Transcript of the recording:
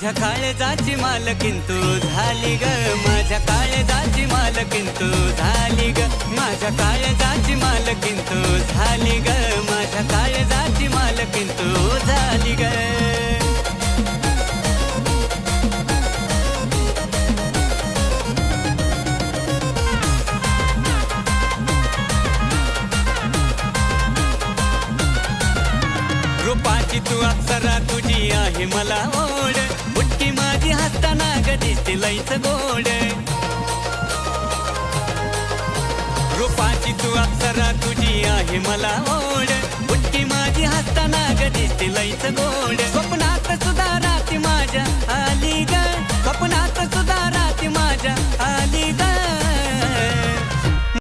माझ्या काळजाची मालकीन तू झाली ग, माझ्या काळजाची मालकीन तू झाली ग, माझ्या काळजाची मालकीन तू झाली ग, माझ्या काळजाची मालकीन तू झाली ग. रूपाची तू अप्सरा तुझी आहे मला ओढ, बुटकी माझी हसताना ग दिसते लईच गोड. रूपाची तू अप्सरा तुझी आहे मला ओढ, बुटकी माझी हसताना ग दिसते लईच गोड. स्वप्नात सुद्धा राती माझ्या आली ग, स्वप्नात सुद्धा राती माझ्या आली